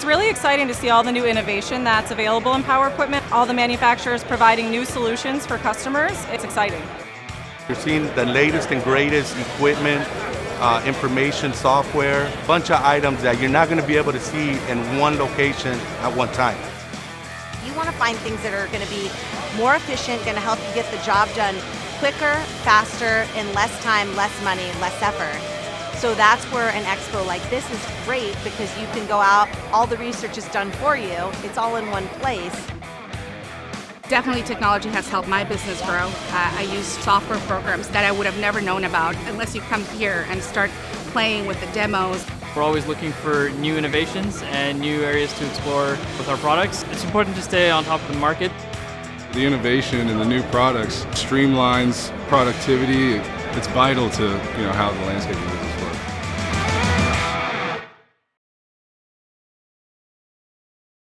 really exciting to see all the new innovation that's available in power equipment, all the manufacturers providing new solutions for customers. It's exciting. You're seeing the latest and greatest equipment, information, software, a bunch of items that you're not going to be able to see in one location at one time. You want to find things that are going to be more efficient, going to help you get the job done quicker, faster, in less time, less money, less effort. So that's where an expo like this is great, because you can go out, all the research is done for you, it's all in one place. Definitely technology has helped my business grow. I use software programs that I would have never known about unless you come here and start playing with the demos. We're always looking for new innovations and new areas to explore with our products. It's important to stay on top of the market. The innovation in the new products streamlines productivity. It's vital to how the landscape is.